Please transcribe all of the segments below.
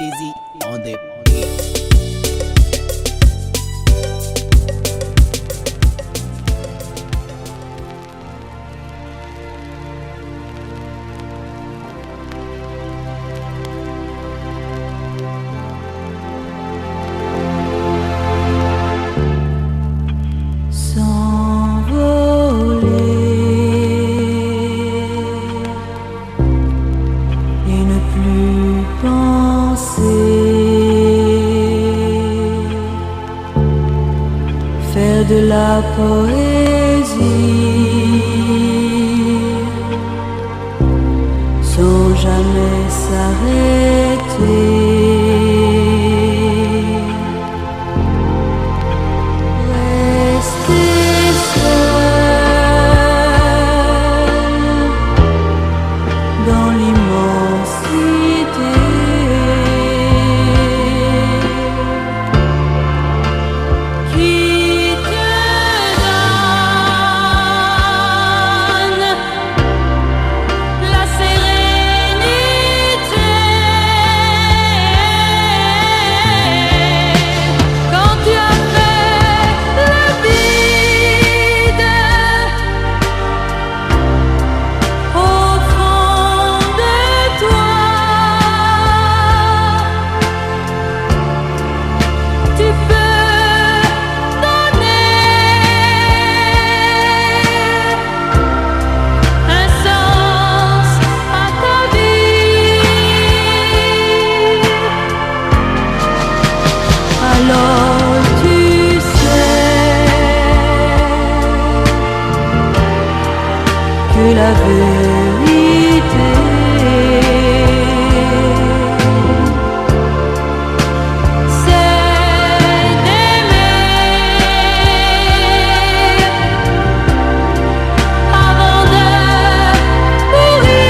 Dizzy on the beat. Faire de la poésie sans jamais s'arrêter. Rester seul dans l'immensité. Alors tu sais que la vérité c'est d'aimer avant de mourir.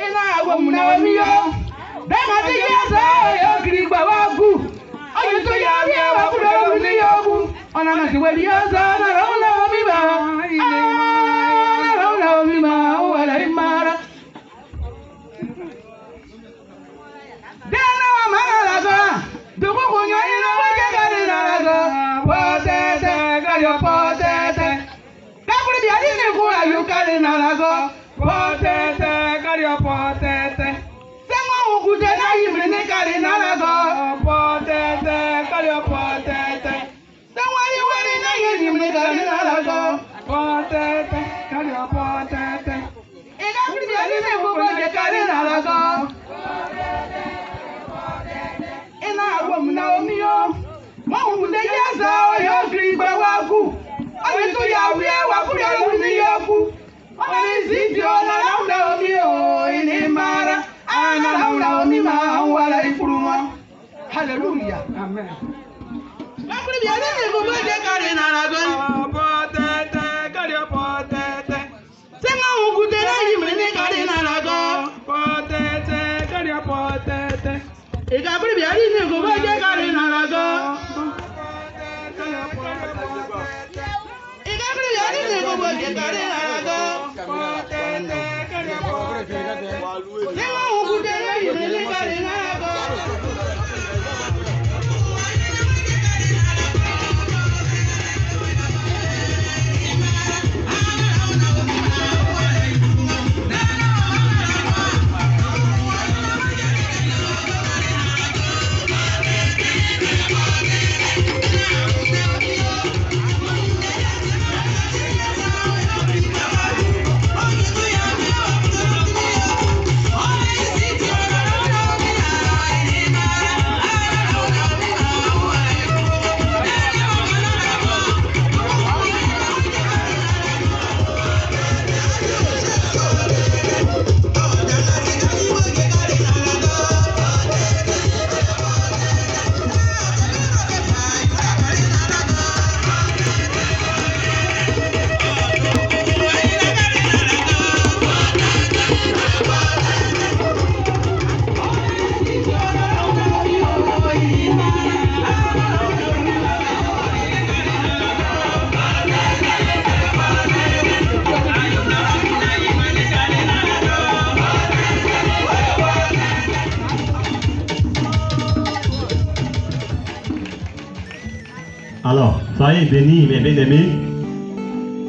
Ina agwa muna wamiyo dama tiyaza yo kirigba wagu oyi to ya ri wa kudo ni yogu ona na siweli yoza na rauna wamiba rauna wamiba wala imara dana wa mala ga dugu kunyo ina waje gari na ga potete gayo potete kakuri bi ari ne ku ayu kari na ga potete gayo potete sema ukuje na yimre ne kari na ga potete gayo potete sema yiwere na yimre kari na ga potete gayo potete ina kuri bi ari ne ku waje kari na ga ina agwam na omiyo mo hunde yaza yo grigba wagu oyi to ya wi wa kuri oyi ni yoku oyi zidio na launa omiyo ini mara ana launa omima wala ifuruma hallelujah amen makuri bi ani ni go de kare na rago potete kare potete sema ungude na yimre ni kare na rago potete kare potete ega kuri bi ani ni go de kare na rago ega kuri bi ani ni go de kare na rago potete kare potete sema ungude na yimre ni kare na rago Oh, Alors, soyez bénis, mes bien-aimés.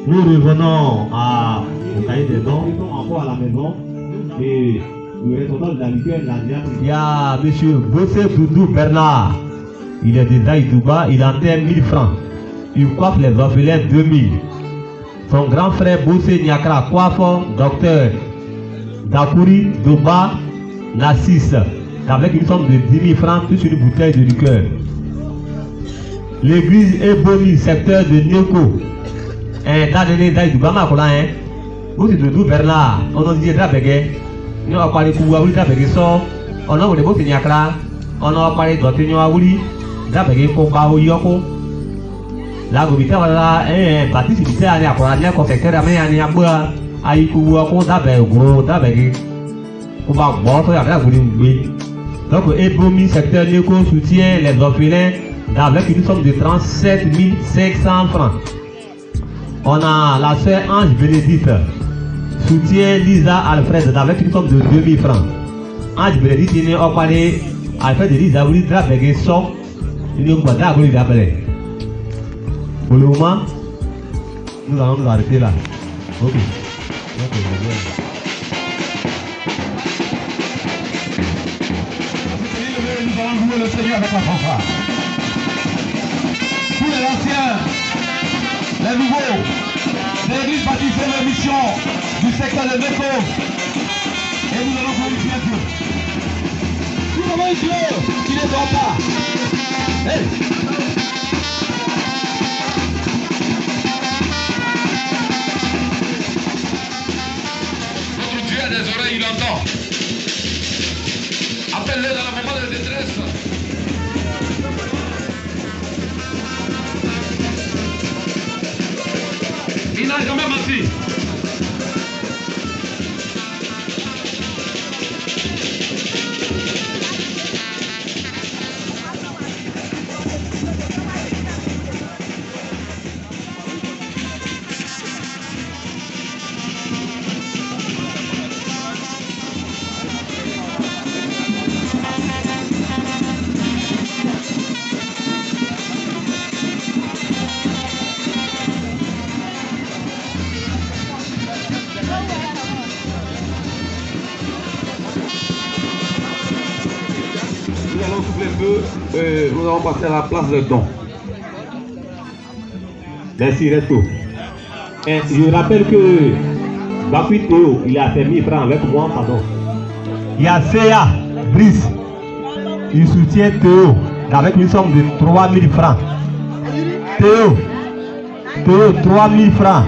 Nous revenons au cahier des dons. Nous sommes encore à la maison. Et le responsable de la liqueur, il y a M. Bossé Doudou Bernard. Il est de Daïdouba. Il enterre 1000 francs. Il coiffe les orphelins 2000. Son grand frère Bossé Niakra coiffe docteur Dakouri Doba Nassis avec une somme de 10 000 francs plus une bouteille de liqueur. L'église Ebomi, secteur de Nyoko. Dans Daïdouba, Bossé Doudou Bernard. On a dit Drabege. Nous avons parlé de Kouaouli Drabege sort. On a parlé de Bossé Niakra. On a parlé de Dr. Nyoaouli Drabege Koba Oyoko. La gobita wala Baptiste Bité ani akora ni confecteur ame ani agba ayiku ko dabe gro dabe ko ba gbo so ya da gori ngbe. Donc Ebomi secteur Neko soutient les orphelins avec une somme de 37 500 francs. On a la sœur Ange Bénédicte soutient Lisa Alfred avec une somme de 2000 francs. Ange Bénédicte ni okale Alfred Lisa wuli dabe so ni ko da gori dabe. Pour le moment, nous allons nous arrêter là. Ok. Nous allons louer le Seigneur avec la fanfare. Tous les anciens, les nouveaux, de l'église baptiste de mission du secteur de Neko. Et nous allons glorifier Dieu. Nous avons Dieu qui ne dort pas. Hey. Des oreilles, il entend. Appelle-le dans le moment de détresse. Il n'a jamais menti. Nous allons passer à la place de don. Merci, Resto. Je rappelle que Bakui Théo, il a fait 1000 francs avec moi, pardon. Il y a Seya Brice, il soutient Théo avec une somme de 3000 francs. Théo, 3000 francs,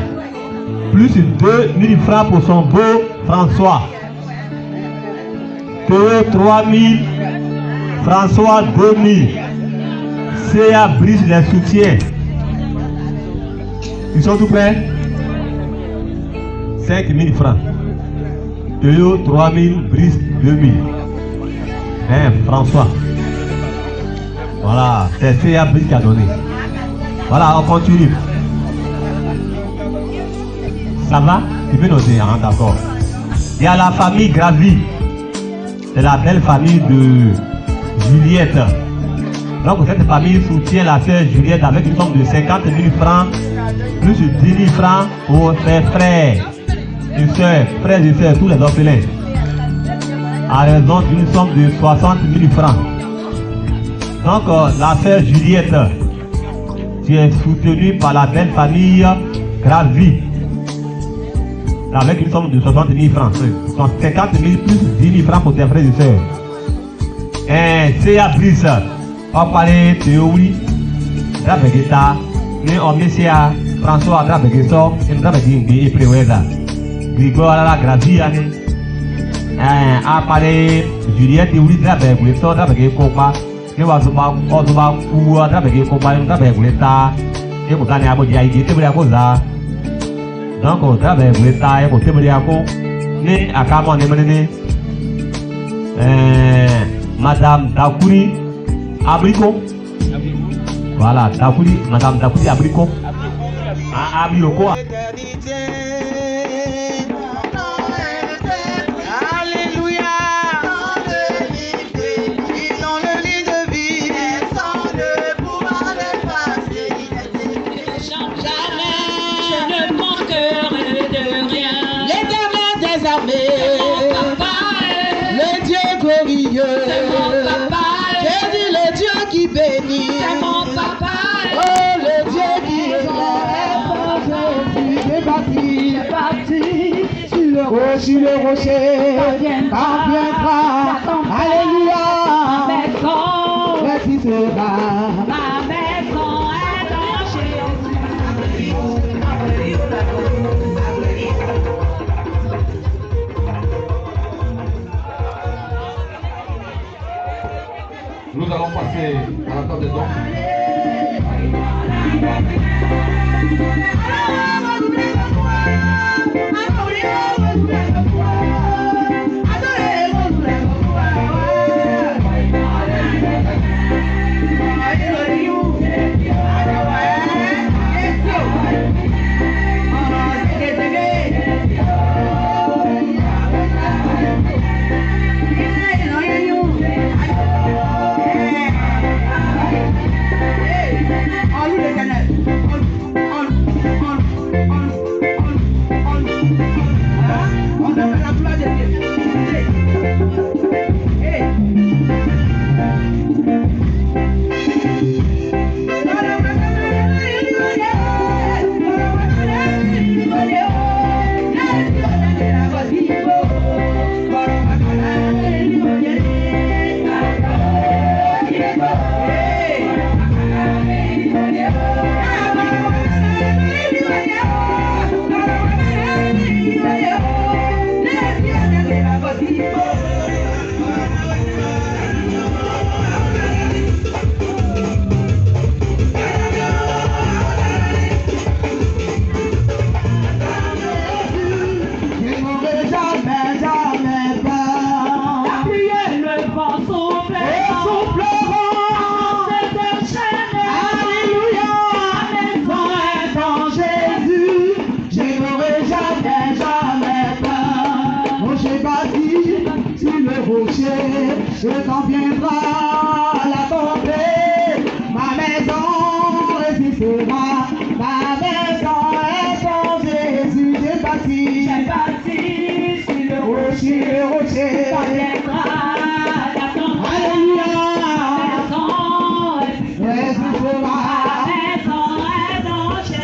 plus 2000 francs pour son beau François. Théo, 3000, François, 2000. Seya Brice les soutient. Ils sont tout prêts? 5000 francs. Théo 3000, Brice 2000. François. Voilà, c'est Seya Brice qui a donné. Voilà, on continue. Ça va? Tu peux noter, hein, d'accord. Il y a la famille Gravi. C'est la belle famille de Juliette. Donc cette famille soutient la sœur Juliette avec une somme de 50 000 francs plus 10 000 francs pour ses frères et sœurs, tous les orphelins, à raison d'une somme de 60 000 francs. Donc la sœur Juliette, qui est soutenue par la belle famille Gravi, avec une somme de 60 000 francs. Donc 50 000 plus 10 000 francs pour tes frères et sœurs. Seya Brice, on parlait de Théorie, Drabegeta, mais on met François Drabegeso, et Drabegi et Préweza. Grigor la Gravi, on parlait Juliette Théorie, Drabegeso, Drabegi Kopa, et Wazuba, Ozuba, ou Drabegi Kopa, Drabegeta, et vous gagnez à vous dire, il était bien à cause. Donc, on Drabegeta, et vous êtes bien à cause. Mais à Camon, Madame Dakouri Abricot. Voilà, Dakouri, Madame Dakouri Abricot. Abricot. Alléluia. Ils ont le lit de vie. Elles ont le pouvoir d'effacer. béni. C'est mon papa. Oh, le Dieu qui est là, Jésus est parti. C'est parti sur le Sur le rocher, parviendra. Alléluia. Ma maison, Ressuscitera. ma maison est en Jésus. Nous allons passer à la table des dons. Je t'en viendra la tomber, ma maison résistera, ma maison est en Jésus, j'ai bâti sur le rocher, Parviendra la tombe. Alléluia, Ma maison résistera. est en Jésus.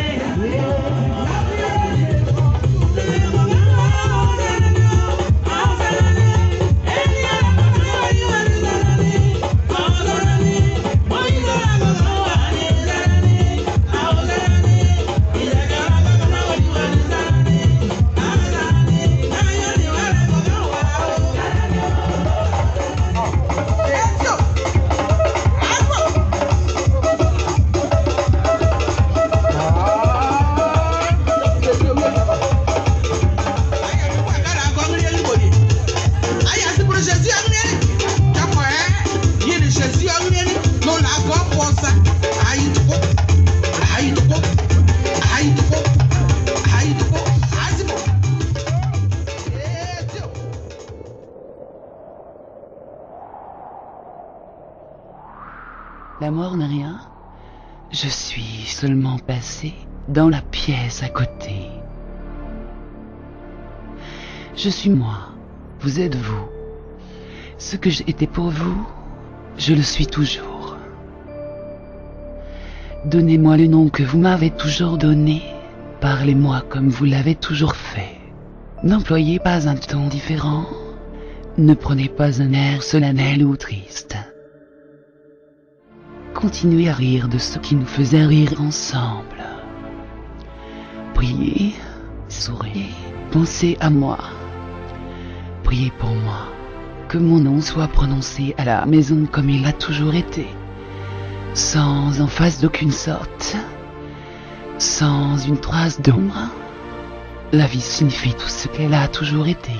La mort n'est rien. Je suis seulement passé dans la pièce à côté. Je suis moi. Vous êtes vous. Ce que j'ai été pour vous, je le suis toujours. Donnez-moi le nom que vous m'avez toujours donné. Parlez-moi comme vous l'avez toujours fait. N'employez pas un ton différent. Ne prenez pas un air solennel ou triste. Continuez à rire de ce qui nous faisait rire ensemble. Priez, souriez, pensez à moi. Priez pour moi, que mon nom soit prononcé à la maison comme il a toujours été, sans emphase d'aucune sorte, sans une trace d'ombre. La vie signifie tout ce qu'elle a toujours été.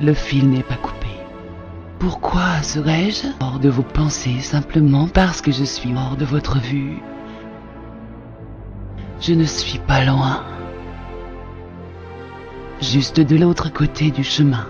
Le fil n'est pas coupé. Pourquoi serais-je hors de vos pensées simplement parce que je suis hors de votre vue? Je ne suis pas loin, juste de l'autre côté du chemin.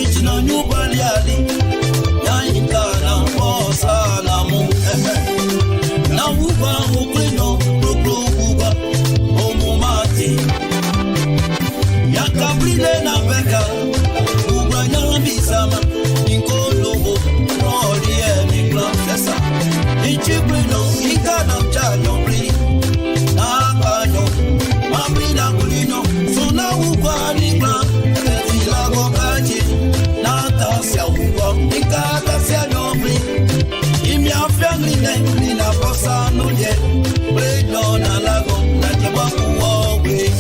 itina nyubali ali yainka na bosa na mu na uba uklino uba omumati yakabrile na beka uba nyambisama inkolobo roli eni glansesa ichibrino ikana chanyo bri na kanyo mabina kulino suna uba nikla etilago kaji na tasia uba nikata sia nyobri imi afyangline nina posa nuje bredo na lago na jeba uwe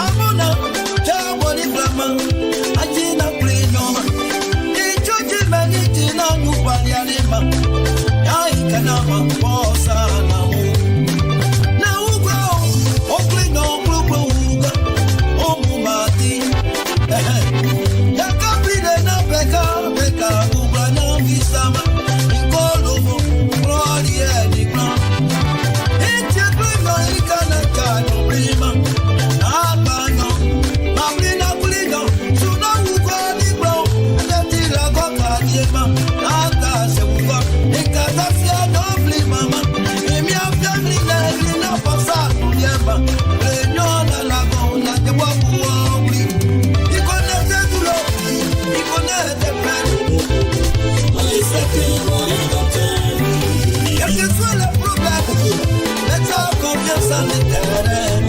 amona chabo ni glama ajina plenyoma ichoji meniti na nyupali alima ya ikanama posa na u na ugo oklino blubu uga omumati yakapide na beka uga na misama ikolobo roli enikma icheklino ikana kano prima akanyo mamina kulino suna ugo nikma netila goka diema akase uga ikatasia nobli mama imi afyamli na ilina pasa nuliema lenyona lago na jebwa kuwabli ikonete tulo ikonete pelu quel que soit le problème mets-toi confiance en l'éternel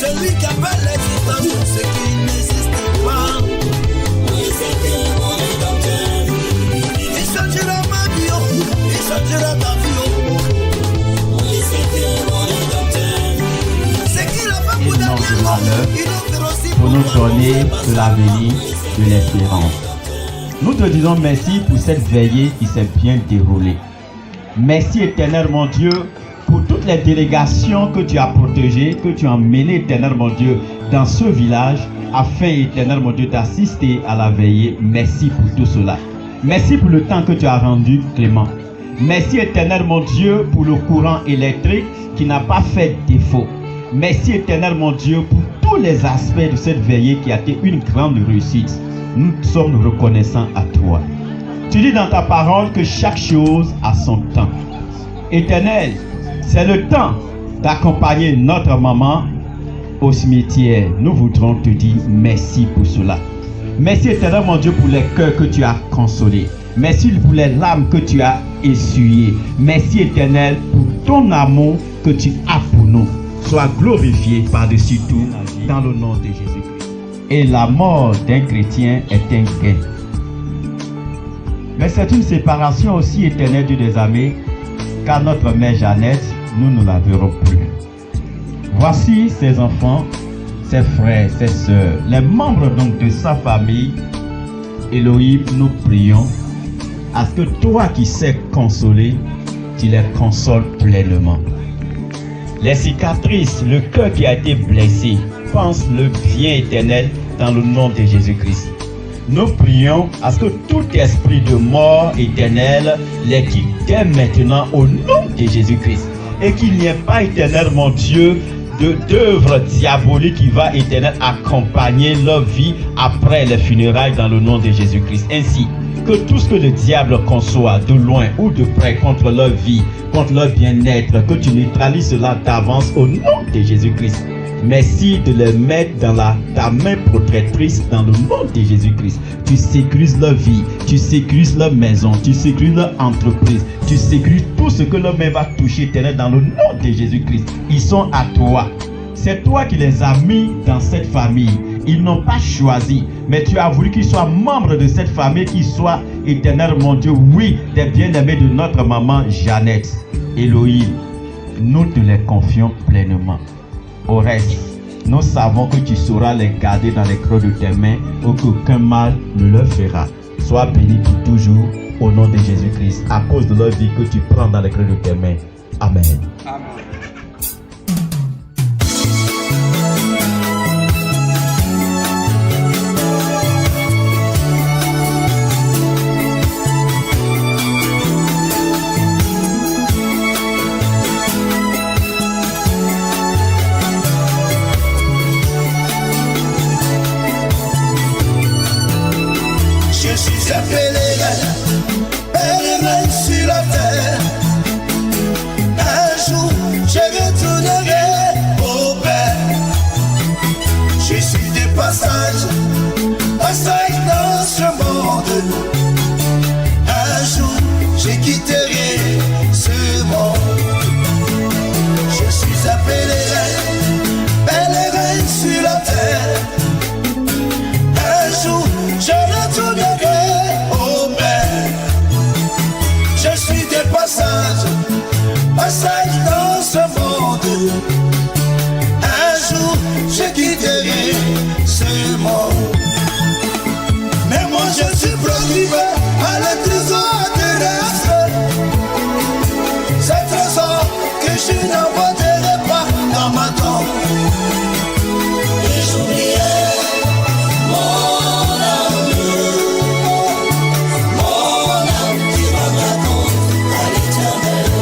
celui qui appelle l'existence pour ce qui n'existe pas il changera ma vie il changera ta vie c'est qu'il a fait pour Daniel il en fera aussi pour nous donner de l'avenir, de l'espérance. Nous te disons merci pour cette veillée qui s'est bien déroulée. Merci éternel mon Dieu pour toutes les délégations que tu as protégées, que tu as emmenées éternel mon Dieu dans ce village afin éternel mon Dieu d'assister à la veillée. Merci pour tout cela. Merci pour le temps que tu as rendu Clément. Merci éternel mon Dieu pour le courant électrique qui n'a pas fait défaut. Merci éternel mon Dieu pour tous les aspects de cette veillée qui a été une grande réussite. Nous sommes reconnaissants à toi. Tu dis dans ta parole que chaque chose a son temps. Éternel, c'est le temps d'accompagner notre maman au cimetière. Nous voudrons te dire merci pour cela. Merci éternel mon Dieu pour les cœurs que tu as consolés. Merci pour les larmes que tu as essuyées. Merci éternel pour ton amour que tu as pour nous. Sois glorifié par-dessus tout dans le nom de Jésus-Christ. Et la mort d'un chrétien est un gain. Mais c'est une séparation aussi éternelle Dieu des armées, car notre mère Jeannette, nous ne la verrons plus. Voici ses enfants, ses frères, ses sœurs, les membres donc de sa famille. Elohim, nous prions à ce que toi qui sais consoler, tu les consoles pleinement. Les cicatrices, le cœur qui a été blessé, pense le bien éternel dans le nom de Jésus-Christ. Nous prions à ce que tout esprit de mort éternelle les quitte dès maintenant au nom de Jésus-Christ. Et qu'il n'y ait pas éternel mon Dieu d'œuvre diabolique qui va éternel accompagner leur vie après les funérailles dans le nom de Jésus-Christ. Ainsi que tout ce que le diable conçoit de loin ou de près contre leur vie, contre leur bien-être, que tu neutralises cela d'avance au nom de Jésus-Christ. Merci de les mettre dans ta main protectrice dans le nom de Jésus-Christ. Tu sécurises leur vie, tu sécurises leur maison, tu sécurises leur entreprise, tu sécurises tout ce que leur main va toucher éternel dans le nom de Jésus-Christ. Ils sont à toi. C'est toi qui les as mis dans cette famille. Ils n'ont pas choisi, mais tu as voulu qu'ils soient membres de cette famille, qu'ils soient éternel mon Dieu, oui, des bien-aimés de notre maman Jeannette. Elohim, nous te les confions pleinement. Au reste, nous savons que tu sauras les garder dans les creux de tes mains ou qu'aucun mal ne leur fera. Sois béni pour toujours au nom de Jésus-Christ à cause de leur vie que tu prends dans les creux de tes mains. Amen. Amen. suis un pèlerin, pèlerin sur la terre. Un jour, je retournerai au Père. Je suis de passage, passage dans ce monde. Un jour, je quitterai ce monde. Je suis un pèlerin, pèlerin sur la terre. Un jour, je retournerai au Père. Je suis de passage, passage dans ce monde. Un jour, je quitterai ce monde. Mais moi, je suis procuré à le trésor terrestre. C'est trésor que je n'envoierai pas dans ma tombe. Et j'oublierai mon amour, mon âme qui va m'attendre à l'éternel.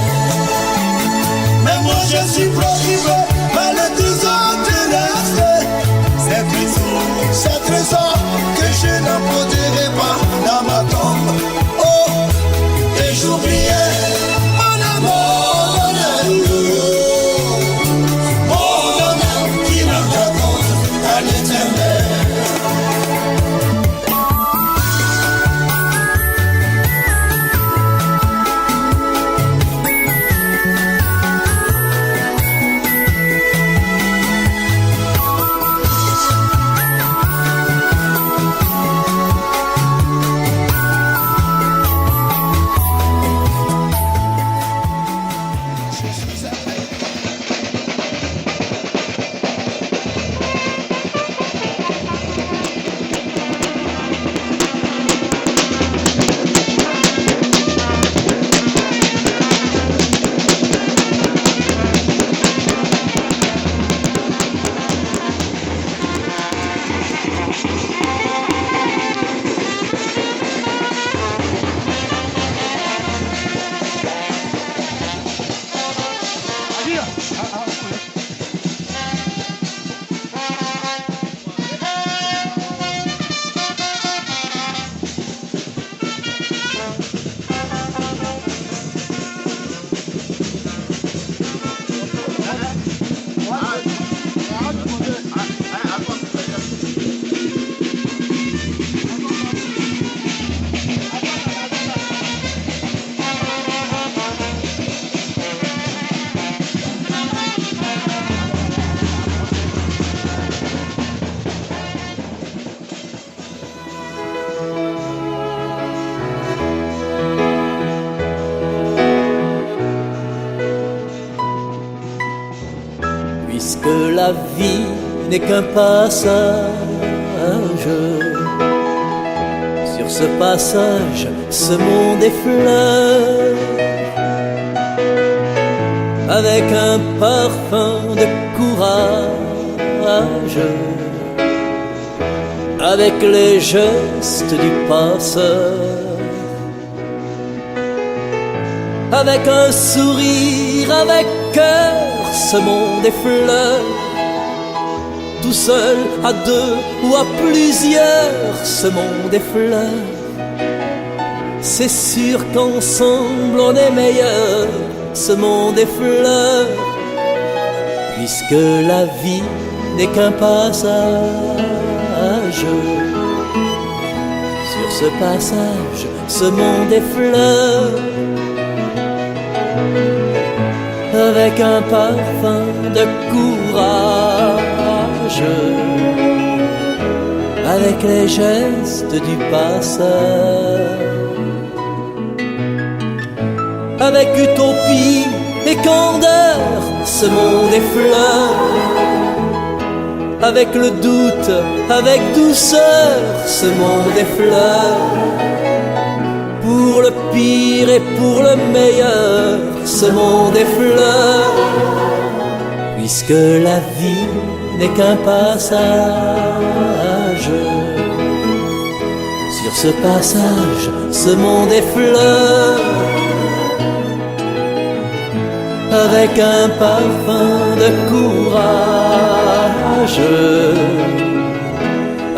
Mais moi je suis procuré par le trésor terrestre. C'est trésor que je n'emporterai pas dans ma tombe. Oh, et j'oublierai mon amour, mon âme qui m'attend à l'éternel. Puisque la vie n'est qu'un passage, sur ce passage, ce monde effleure avec un parfum de courage, avec les gestes du passeur, avec un sourire, avec cœur, ce monde effleure. Tout seul, à deux ou à plusieurs, ce monde effleure. C'est sûr qu'ensemble on est meilleur, ce monde effleure. Puisque la vie n'est qu'un passage, sur ce passage, ce monde effleure avec un parfum de courage, avec les gestes du passeur, avec utopie et candeur, ce monde effleure, avec le doute, avec douceur, ce monde effleure. Pour le pire et pour le meilleur, ce monde effleure. Puisque la vie n'est qu'un passage, sur ce passage, ce monde effleure avec un parfum de courage,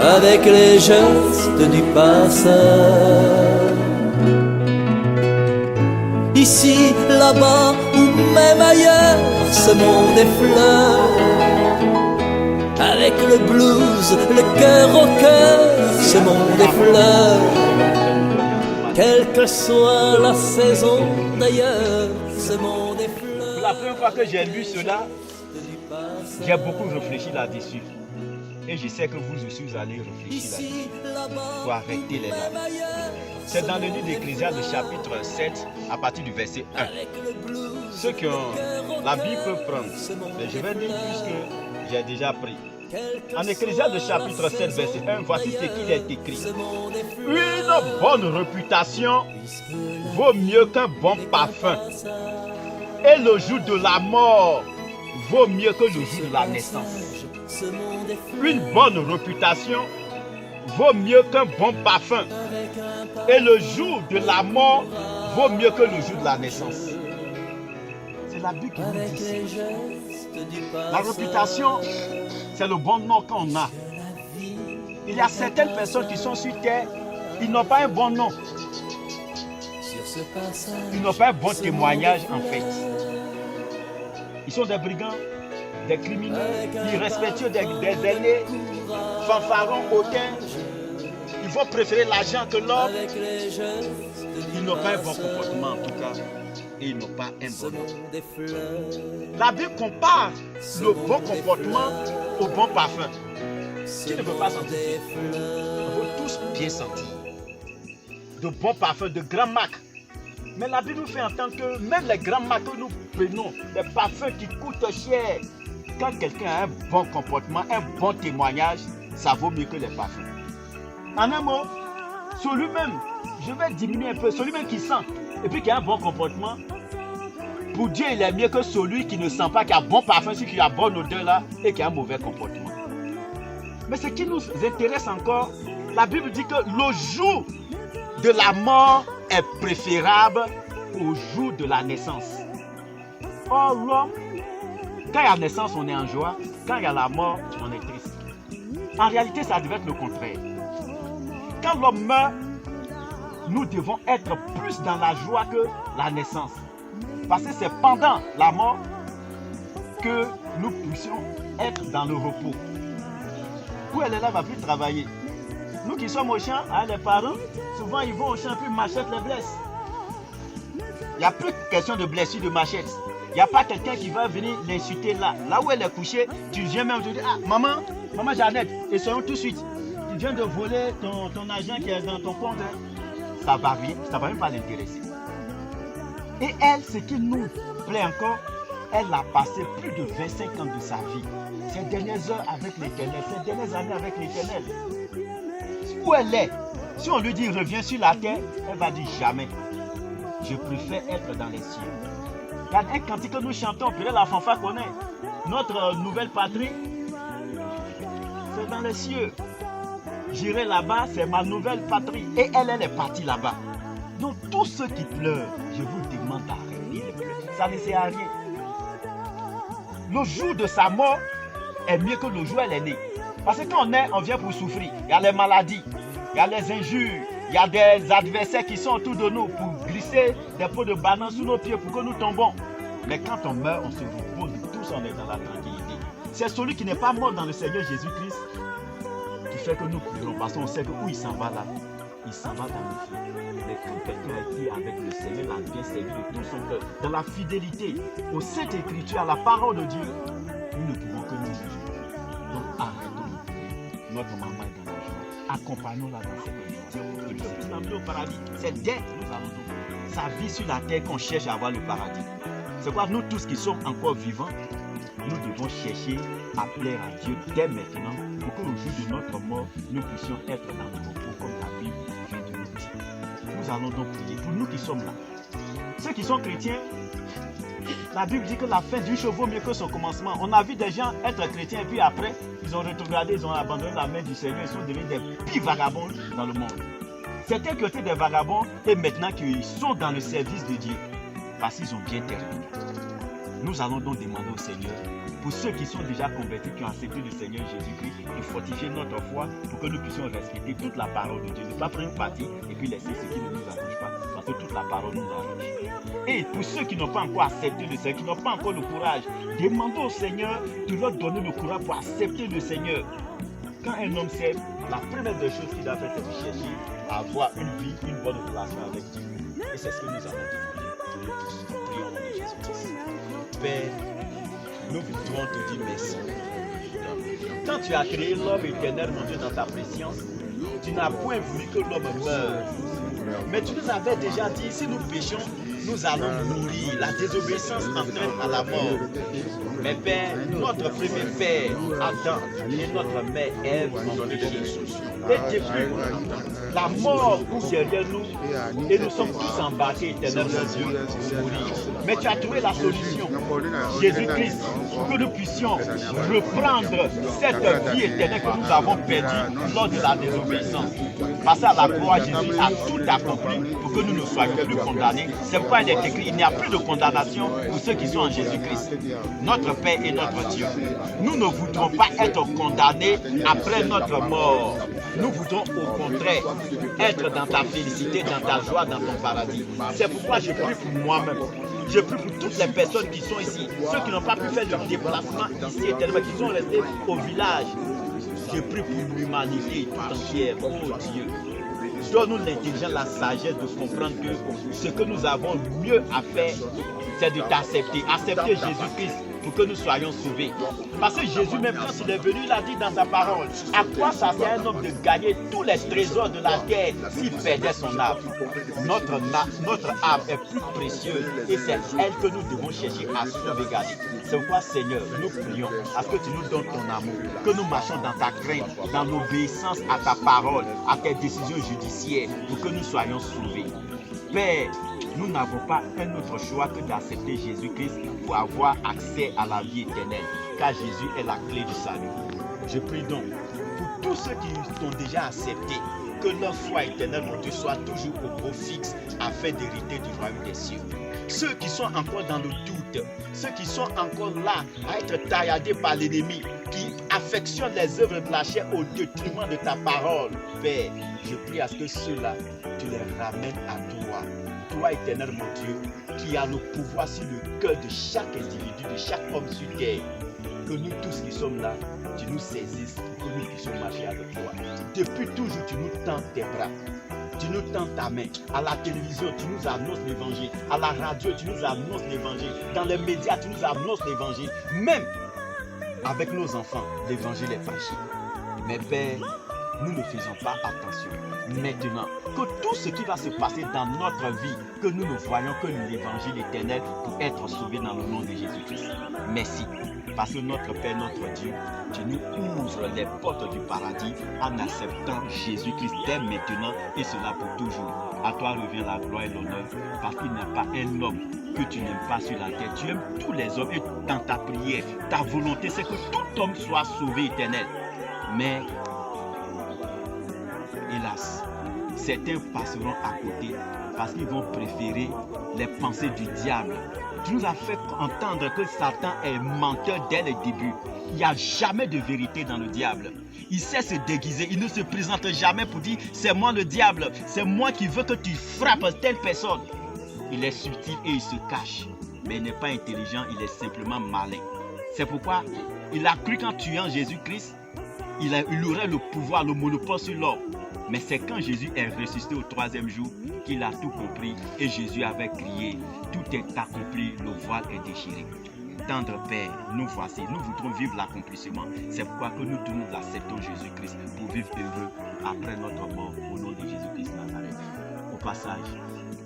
avec les gestes du passeur. Ici, là-bas ou même ailleurs, ce monde est fleur. Avec le blues, le cœur au cœur, ce monde est fleur. Quelle que soit la saison d'ailleurs, ce monde est fleur. La première fois que j'ai lu cela, j'ai beaucoup réfléchi là-dessus. Et je sais que vous aussi vous allez réfléchir là-dessus. Il faut arrêter les larmes. C'est dans le livre d'Ecclésiaste, chapitre 7, à partir du verset 1. Ceux qui ont la Bible peuvent prendre. Mais je vais lire puisque j'ai déjà pris. En Ecclésiaste, chapitre 7, verset 1, voici ce qu'il est écrit. Une bonne réputation vaut mieux qu'un bon parfum. Et le jour de la mort vaut mieux que le jour de la naissance. Une bonne réputation vaut mieux qu'un bon parfum. Et le jour de la mort vaut mieux que le jour de la naissance. C'est la Bible qui nous dit ça. La réputation, c'est le bon nom qu'on a. Il y a certaines personnes qui sont sur terre, ils n'ont pas un bon nom. Ils n'ont pas un bon témoignage en fait. Ils sont des brigands, des criminels, irrespectueux des aînés, fanfarons, hautains. Ils vont préférer l'argent que l'or. Ils n'ont pas un bon comportement en tout cas. Et ils n'ont pas un bon nom. La Bible compare le bon comportement au bon parfum. Tu ne peux pas sentir. On veut tous bien sentir. De bons parfums, de grandes marques. Mais la Bible nous fait entendre que même les grandes marques que nous prenons, les parfums qui coûtent cher, quand quelqu'un a un bon comportement, un bon témoignage, ça vaut mieux que les parfums. En un mot, celui-même, je vais diminuer un peu, celui-même qui sent et puis qui a un bon comportement, pour Dieu, il est mieux que celui qui ne sent pas, qui a bon parfum, celui qui a bonne odeur là et qui a un mauvais comportement. Mais ce qui nous intéresse encore, la Bible dit que le jour de la mort est préférable au jour de la naissance. Or, l'homme, quand il y a la naissance, on est en joie. Quand il y a la mort, on est triste. En réalité, ça devait être le contraire. Quand l'homme meurt, nous devons être plus dans la joie que la naissance. Parce que c'est pendant la mort que nous puissions être dans le repos. Où elle est là, va plus travailler. Nous qui sommes au champ, hein, les parents, souvent ils vont au champ puis machetent les blesses. Il n'y a plus de question de blessure, de machette. Il n'y a pas quelqu'un qui va venir l'insulter là. Là où elle est couchée, tu viens même, tu dis, ah maman Jeannette, essayons tout de suite. Tu viens de voler ton argent qui est dans ton compte. Hein. Ça va même pas l'intéresser. Et elle, ce qui nous plaît encore, elle a passé plus de 25 ans de sa vie. Ses dernières heures avec l'Éternel, ses dernières années avec l'Éternel. Où elle est, si on lui dit reviens sur la terre, elle va dire jamais. Je préfère être dans les cieux. Il y a un cantique que nous chantons, peut-être la fanfare connaît. Notre nouvelle patrie, c'est dans les cieux. J'irai là-bas, c'est ma nouvelle patrie. Et elle est partie là-bas. Donc tous ceux qui pleurent, je vous demande d'arrêter. Ça ne sert à rien. Le jour de sa mort est mieux que le jour où elle est née. Parce que quand on est, on vient pour souffrir. Il y a les maladies, il y a les injures, il y a des adversaires qui sont autour de nous pour glisser des pots de banane sous nos pieds pour que nous tombons. Mais quand on meurt, on se repose, tous on est dans la tranquillité. C'est celui qui n'est pas mort dans le Seigneur Jésus-Christ qui fait que nous pleurons. Parce qu'on sait que où il s'en va là, il s'en va dans le feu. Mais quand quelqu'un a été avec le Seigneur, il a bien servi de tout son cœur, dans la fidélité aux Saintes Écritures, à la parole de Dieu, nous ne pouvons que nous juger. Donc arrêtons. Notre maman est dans la joie. Accompagnons-la dans cette joie. Et puis nous allons au paradis. C'est dès que nous allons trouver sa vie sur la terre qu'on cherche à avoir le paradis. C'est quoi nous tous qui sommes encore vivants, nous devons chercher à plaire à Dieu dès maintenant pour qu'au jour de notre mort, nous puissions être dans le repos comme la Bible vient de nous dire. Nous allons donc prier pour nous qui sommes là. Ceux qui sont chrétiens, la Bible dit que la fin du chevaux vaut mieux que son commencement. On a vu des gens être chrétiens et puis après, ils ont rétrogradé, ils ont abandonné la main du Seigneur, ils sont devenus des pires vagabonds dans le monde. Certains qui étaient des vagabonds et maintenant qui sont dans le service de Dieu parce qu'ils ont bien terminé. Nous allons donc demander au Seigneur, pour ceux qui sont déjà convertis, qui ont accepté le Seigneur Jésus-Christ, de fortifier notre foi pour que nous puissions respecter toute la parole de Dieu. Ne pas prendre une partie et puis laisser ce qui ne nous arrange pas, parce que toute la parole nous arrange. Et pour ceux qui n'ont pas encore accepté le Seigneur, qui n'ont pas encore le courage, demandons au Seigneur de leur donner le courage pour accepter le Seigneur. Quand un homme s'aime, la première des choses qu'il doit faire, c'est de chercher à avoir une vie, une bonne relation avec Dieu. Et c'est ce que nous avons demandé. Prions au nom de Jésus-Christ. Père, nous voudrons te dire merci. Quand tu as créé l'homme éternel, mon Dieu, dans ta préscience, tu n'as point voulu que l'homme meure. Mais tu nous avais déjà dit, si nous péchons, nous allons mourir. La désobéissance entraîne à la mort. Mais Père, notre premier père, Adam, et notre mère, Ève, ont péché. Et depuis, la mort est derrière nous, et nous sommes tous embarqués éternellement Dieu pour mourir. Mais tu as trouvé la solution, Jésus-Christ, pour que nous puissions reprendre cette vie éternelle que nous avons perdue lors de la désobéissance. Parce qu'à la croix, Jésus a tout accompli pour que nous ne soyons plus condamnés. C'est pourquoi il est écrit, il n'y a plus de condamnation pour ceux qui sont en Jésus-Christ. Notre Père et notre Dieu. Nous ne voudrons pas être condamnés après notre mort. Nous voudrons au contraire être dans ta félicité, dans ta joie, dans ton paradis. C'est pourquoi je prie pour moi-même. Je prie pour toutes les personnes qui sont ici, ceux qui n'ont pas pu faire le déplacement ici, tellement qu'ils sont restés au village. Je prie pour l'humanité tout entière. Oh Dieu, donne-nous l'intelligence, la sagesse de comprendre que ce que nous avons mieux à faire, c'est de t'accepter. Accepter Jésus-Christ pour que nous soyons sauvés. Parce que Jésus, même quand il est venu, il a dit dans sa parole, à quoi ça sert un homme de gagner tous les trésors de la terre s'il perdait son âme? Notre âme est plus précieuse et c'est elle que nous devons chercher à sauvegarder. C'est pourquoi, Seigneur, nous prions à ce que tu nous donnes ton amour, que nous marchions dans ta crainte, dans l'obéissance à ta parole, à tes décisions judiciaires, pour que nous soyons sauvés. Père, nous n'avons pas un autre choix que d'accepter Jésus-Christ pour avoir accès à la vie éternelle, car Jésus est la clé du salut. Je prie donc pour tous ceux qui t'ont déjà accepté, que leur foi éternelle, mon Dieu, soit toujours au beau fixe afin d'hériter du royaume des cieux. Ceux qui sont encore dans le doute, ceux qui sont encore là à être tailladés par l'ennemi, qui affectionnent les œuvres de la chair au détriment de ta parole, Père, je prie à ce que ceux-là, tu les ramènes à toi. Toi, éternel mon Dieu, qui as le pouvoir sur le cœur de chaque individu, de chaque homme sur terre. Que nous tous qui sommes là, tu nous saisisses pour que nous puissions marcher avec toi. Depuis toujours, tu nous tends tes bras. Tu nous tends ta main. À la télévision, tu nous annonces l'évangile. À la radio, tu nous annonces l'évangile. Dans les médias, tu nous annonces l'évangile. Même avec nos enfants, l'évangile est fâché. Mais Père, nous ne faisons pas attention. Maintenant, que tout ce qui va se passer dans notre vie, que nous ne voyons que l'évangile éternel pour être sauvés dans le nom de Jésus-Christ. Merci. Parce que notre Père, notre Dieu, tu nous ouvres les portes du paradis en acceptant Jésus-Christ dès maintenant et cela pour toujours. À toi revient la gloire et l'honneur parce qu'il n'y a pas un homme que tu n'aimes pas sur la terre. Tu aimes tous les hommes et dans ta prière, ta volonté, c'est que tout homme soit sauvé éternel. Mais, hélas, certains passeront à côté parce qu'ils vont préférer les pensées du diable. Tu nous as fait entendre que Satan est menteur dès le début. Il n'y a jamais de vérité dans le diable. Il sait se déguiser. Il ne se présente jamais pour dire « c'est moi le diable, c'est moi qui veux que tu frappes telle personne ». Il est subtil et il se cache. Mais il n'est pas intelligent, il est simplement malin. C'est pourquoi il a cru qu'en tuant Jésus-Christ, il aurait le pouvoir, le monopole sur l'or. Mais c'est quand Jésus est ressuscité au 3e jour qu'il a tout compris et Jésus avait crié « Tout est accompli, le voile est déchiré ». Tendre Père, nous voici, nous voudrons vivre l'accomplissement. C'est pourquoi que nous acceptons Jésus-Christ pour vivre heureux après notre mort au nom de Jésus-Christ Nazareth. Au passage,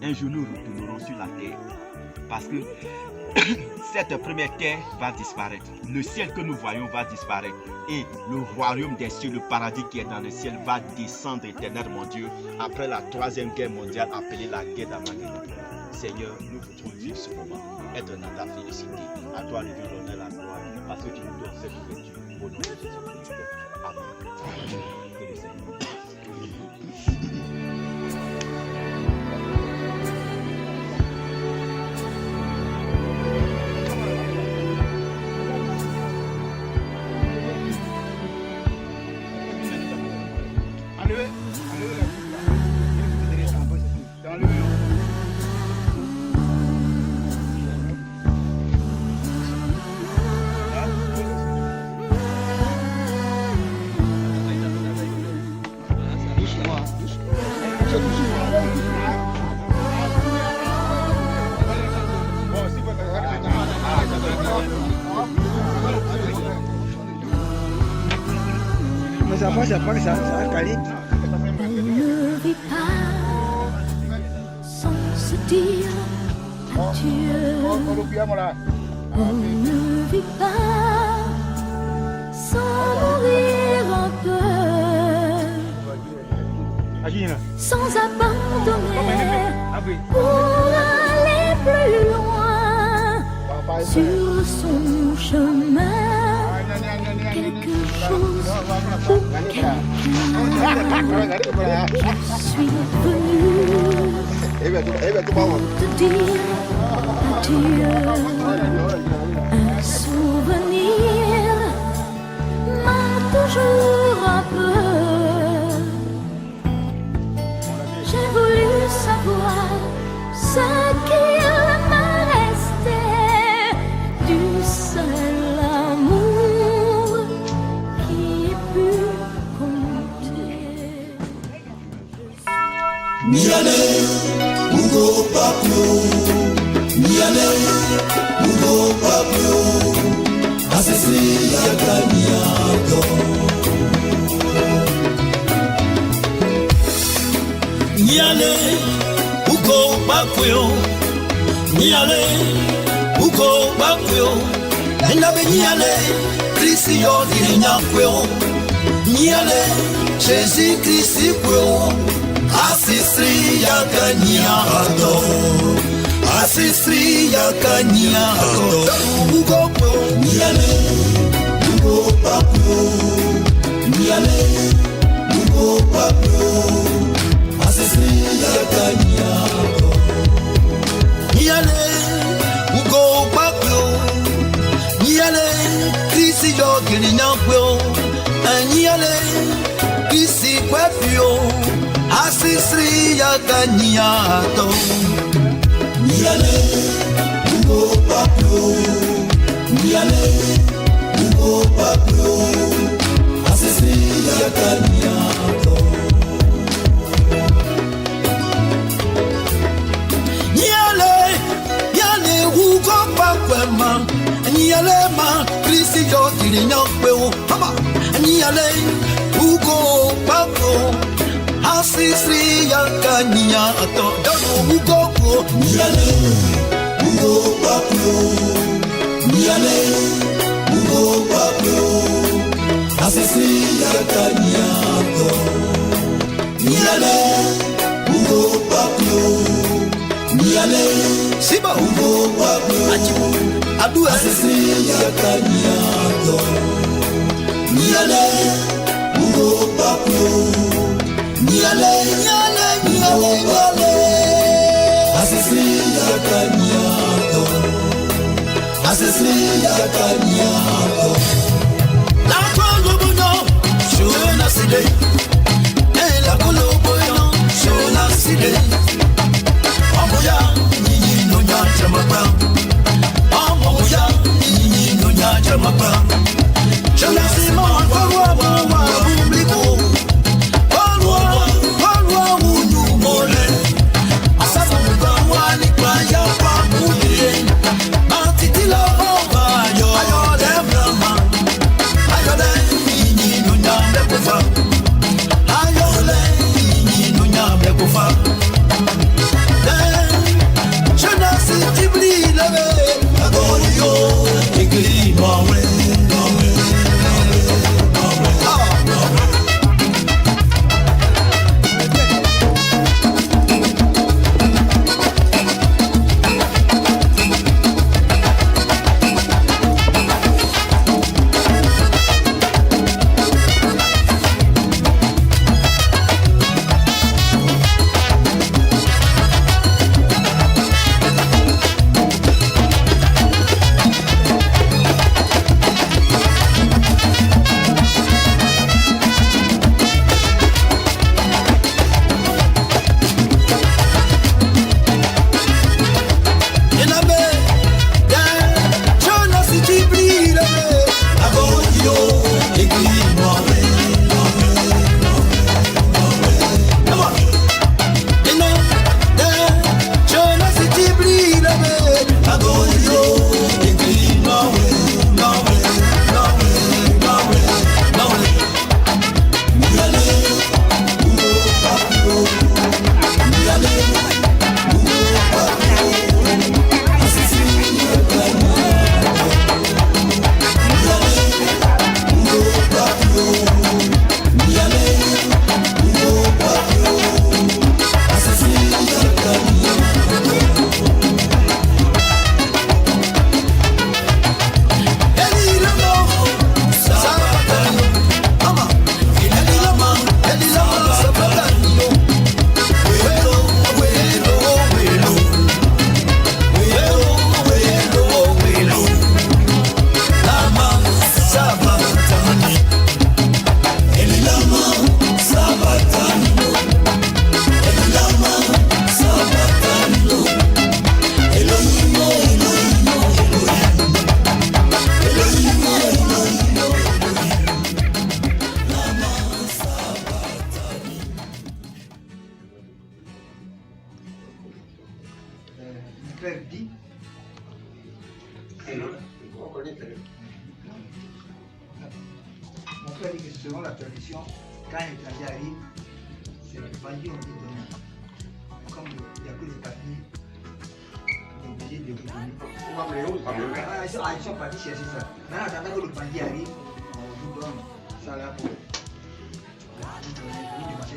un jour nous retournerons sur la terre parce que cette première terre va disparaître. Le ciel que nous voyons va disparaître. Et le royaume des cieux, le paradis qui est dans le ciel, va descendre éternellement, mon Dieu, après la 3e guerre mondiale appelée la guerre d'Armageddon. Seigneur, nous voudrons vivre ce moment, être dans ta félicité. À toi, revient l'honneur et la gloire, parce que tu nous donnes cette ouverture. Au nom de Jésus-Christ. Amen. Que le Seigneur. ça passe, ça va caler. On ne vit pas sans se dire adieu. On ne vit pas sans mourir un peu, sans abandonner pour aller plus loin sur son chemin. Quelque chose ou quelqu'un. Je suis venue pour te dire adieu. Un souvenir m'a toujours un peu. J'ai voulu savoir ce qu'il m'a resté du seul amour qui ait pu compter. Niale, Ugo Papio, Niale, Ugo Papio, Asesi Yakaniago. Niale, Ugo Papio, Niale, Ugo Papio, Enabe Niale, Crisio Diriñaquio, Niale, Jésus Christipio. Asisri yakaniago, asisri yakaniago. Ugo po, niale, ugo papo, niale, ugo papo. Asisri yakaniago, niale, ugo papo, niale. Krisi yo kirinyakwe, niale, krisi kwefio. Asisri yakaniato, niale, ugo papio, niale, ugo papio. Asisri yakaniato, niale, niale, ugo papio, niale ma, Krisi yo kirinyakwe, hama, niale, ugo papio. Asisri yakaniato, dono ugo niale, ugo papio, niale, ugo papio. Asisri yakaniato, niale, ugo papio, niale, siba ugo papio. Adu asisri yakaniato, niale, ugo papio. Niale, niale, niale, niale. Asisri yakaniato, asisri yakaniato. La kolobono, shona side. La kolobono, shona side. Amoya, nini nonya jamapa. Amoya, nini nonya jamapa. Shona sima kwa publico. Mon frère dit que selon la tradition, quand un étranger arrive, c'est le bandit on dit donner. Comme il n'y a que les papiers, on est obligé de vous donner. Ils sont partis chercher ça. Maintenant, attendant que le bandit arrive, on vous donne ça là pour vous demander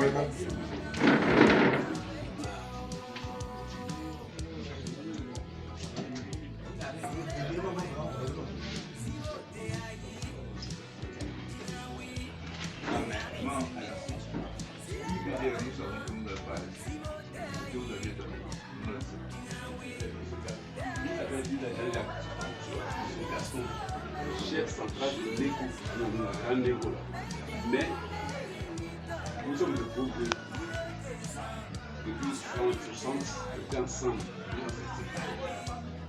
le bandit. Chef central de l'écho, un grand écho là. Mais nous sommes de pauvres. Depuis 60, depuis ensemble.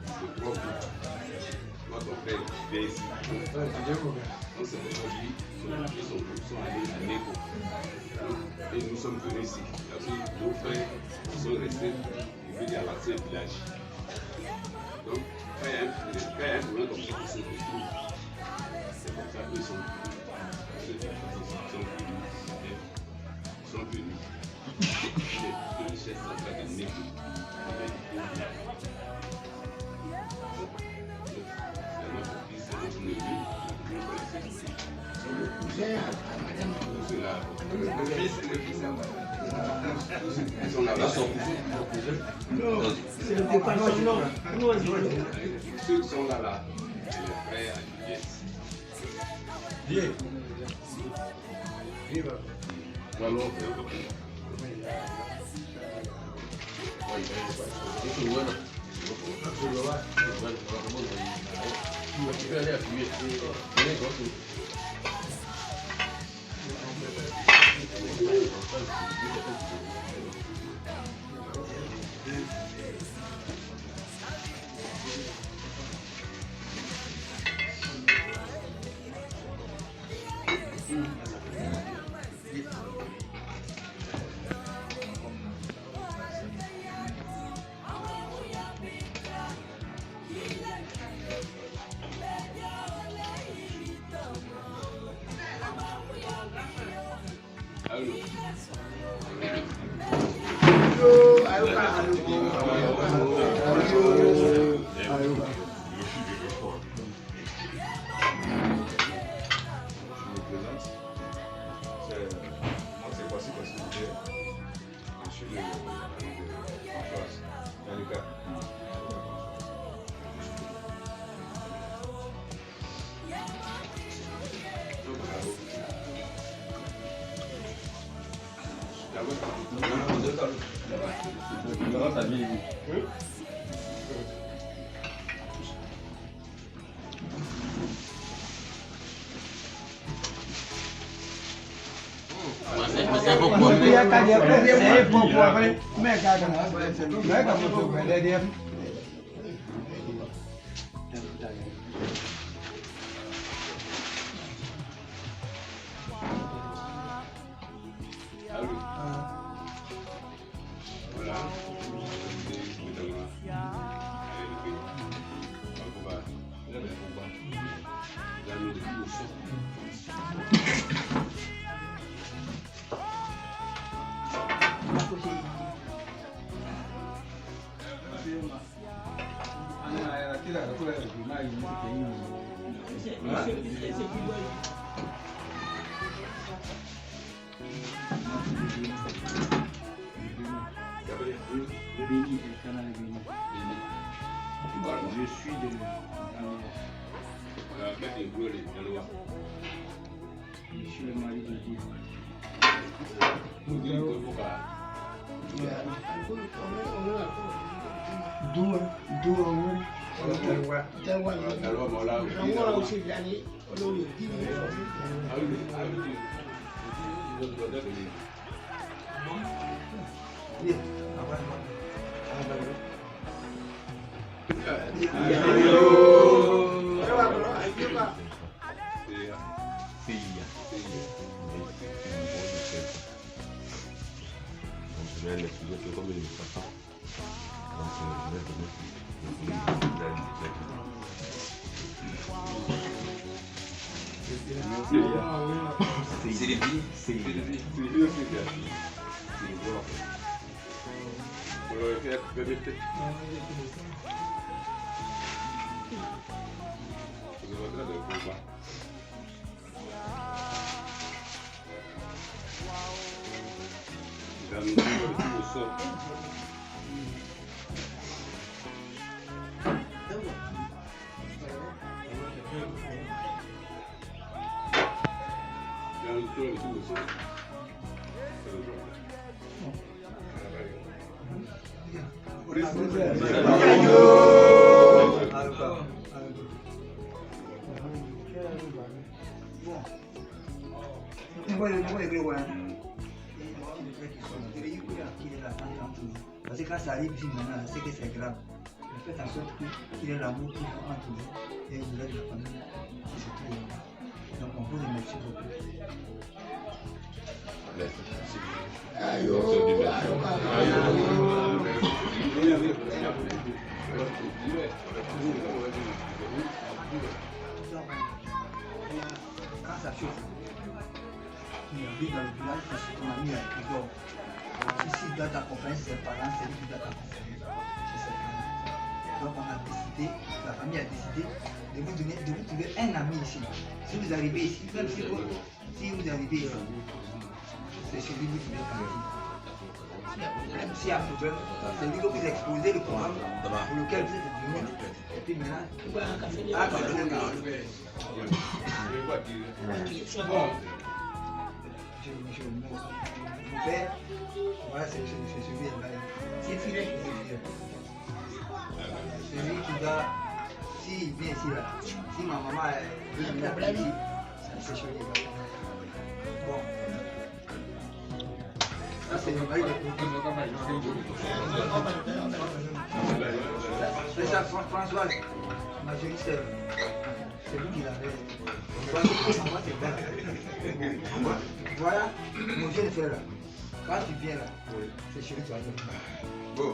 C'est propre. Notre frère est ici. Donc c'est aujourd'hui, ils sont allés à l'écho. Et nous sommes venus ici. Parce que nos frères sont restés au milieu à ce village. Donc, quand il y a un problème comme ça, on se retrouve. C'est comme ça qu'ils sont venus. Le chef central de Négo. C'est notre fils, c'est notre neveu. Ils sont là-bas. C'est le département. Ceux qui sont là, c'est les frères à Juliette. Viens. Voilà. Je suis de Je suis le mari de Dieu. Mais les sujets, c'est comme une façon. Donc, je vais donner c'est les filles. C'est les filles. C'est les filles aussi. C'est les voix. Parce que quand ça arrive ici maintenant, c'est que c'est grave. Faites en sorte qu'il y ait l'amour qui est entre vous et vous êtes la famille qui se trouve là. Donc on vous remercie beaucoup. Quand ça chauffe, il arrive dans le village parce que ton ami a rigole. Si doit t'accompagner ses parents, c'est lui qui doit t'accompagner chez ses parents. Donc on a décidé, la famille a décidé de vous trouver un ami ici. Si vous arrivez ici, même si vous arrivez ici, c'est chez lui que vous trouvez tranquille. S'il y a un problème, c'est lui que vous exposez le programme pour lequel vous êtes venu. Et puis maintenant, mon père, voilà, c'est celui-là. C'est celui qui vient. Celui qui doit, s'il vient ici, là, si ma maman veut venir ici, c'est celui-là. Bon. Ça, c'est le mari de c'est ça, François, ma jolie sœur. C'est lui qui l'avait. Voilà, mon jeune frère là. Quand tu viens là, c'est chez lui que tu vas venir. Bon,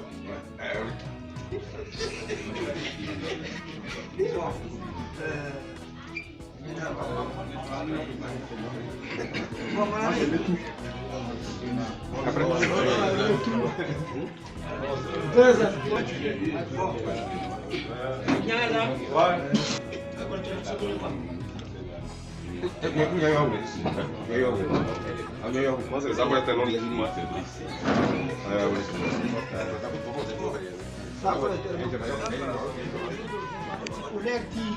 Moi, c'est ça, moi, tellement de moi, c'est pour leur dire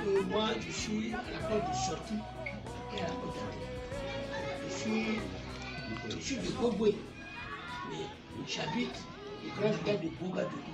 que moi je suis à la porte de sortie et à la porte d'entrée. Je suis de Goboué, mais j'habite le grand village de Bougadougou.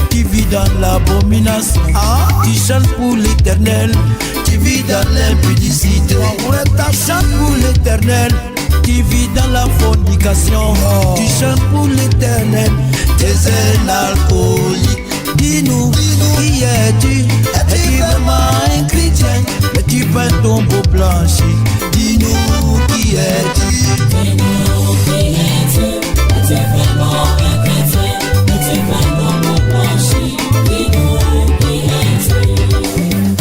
Qui vit dans l'abomination, qui chante pour l'éternel, qui vit dans l'impudicité, qui chante pour l'éternel, qui vit dans la fornication, qui chante pour l'éternel, t'es un alcoolique. Dis-nous, qui es-tu? Es-tu vraiment un chrétien? Es-tu pas un tombeau blanchi? Dis-nous, qui es-tu? Dis-nous, qui es-tu? Es-tu vraiment un chrétien? Es-tu pas un tombeau blanchi? Dis-nous, qui es-tu?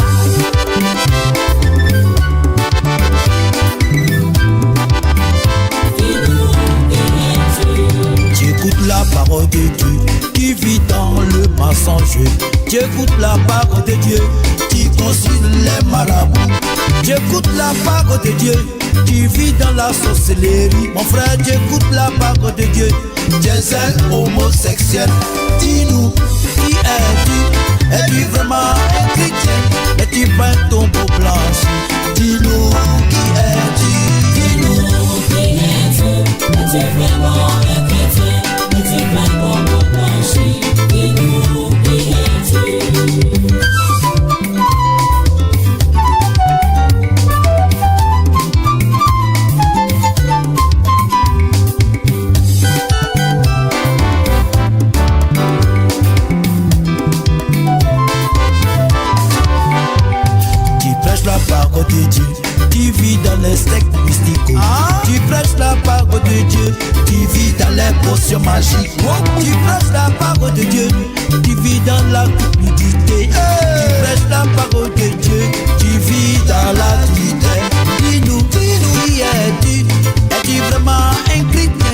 j'écoute la parole de Dieu qui consulte les marabouts. J'écoute la parole de Dieu qui vit dans la sorcellerie. Mon frère, j'écoute la parole de Dieu. Tu es un homosexuel. Dis-nous, qui es-tu? Es-tu vraiment un chrétien? Es-tu pas un tombeau blanchi? Dis-nous, qui es-tu? Dis-nous, qui es-tu? Es-tu vraiment un chrétien? Es-tu pas un tombeau blanchi? Dis-nous, qui es-tu? La parole de Dieu, tu vis dans les sectes mystiques. Tu prêches la parole de Dieu, tu vis dans les potions magiques. Tu prêches la parole de Dieu, tu vis dans la nudité. Tu prêches la parole de Dieu, tu vis dans la nudité. Dis-nous, qui es-tu? Es-tu vraiment un chrétien?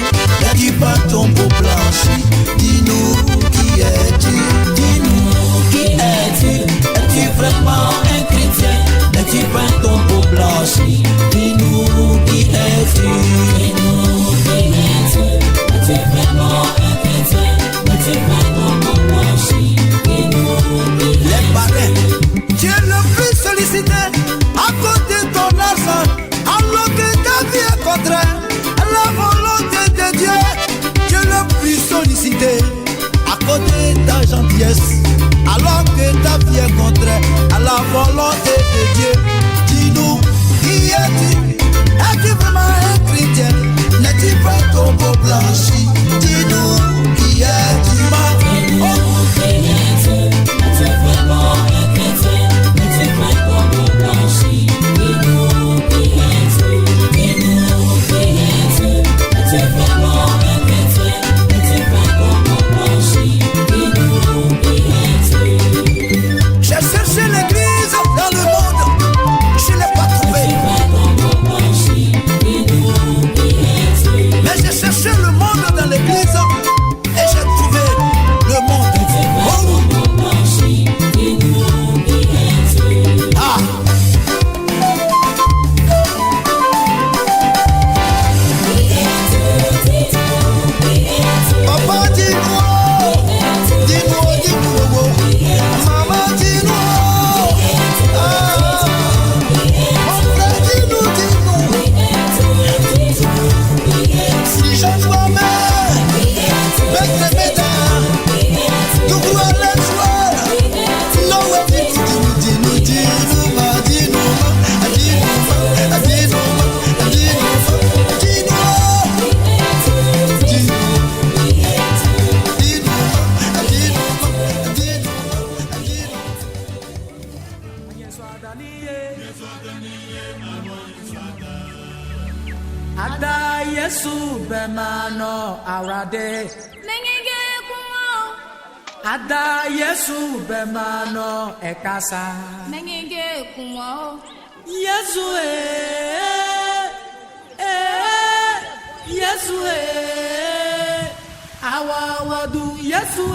Es-tu pas tombeau blanchi? Dis-nous, qui es-tu? Dis-nous, qui es-tu? Es-tu vraiment un chrétien? N'es-tu pas un tombeau blanchi? Dis-nous, qui es-tu? Dis-nous, qui es-tu? Es-tu vraiment un chrétien? N'es-tu pas un tombeau blanchi? Dis-nous, qui es-tu? Les parrains, tu es le plus sollicité à cause de ton argent, alors que ta vie est contraire à la volonté de Dieu. Tu es le plus sollicité à cause de ta gentillesse, alors que ta vie est contraire à la volonté de Dieu. Dis-nous, qui es-tu? Es-tu vraiment un chrétien? N'es-tu pas tombeau blanchi? Dis-nous, qui es-tu? Dis-nous, qui es-tu? Es-tu vraiment un chrétien? N'es-tu pas tombeau blanchi? Dis-nous, qui es-tu? Dis-nous, qui es-tu? Es-tu vraiment un chrétien? N'es-tu pas tombeau blanchi? Dis-nous, qui es-tu? J'ai cherché l'église dans le monde, je ne l'ai pas trouvé. Mais j'ai cherché le monde dans l'église et j'ai trouvé le monde. Ah. Papa, dis-nous, dis-nous, dis-nous, maman, dis-nous. Si je vois Ada Yesu bemano arade. Mengenge kumo. Ada Yesu bemano ekasa. Mengenge kumo. Yesu Yesu awa wadu Yesu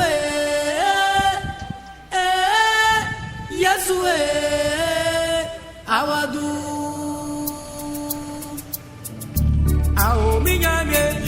Yesu awadu. Ao minyame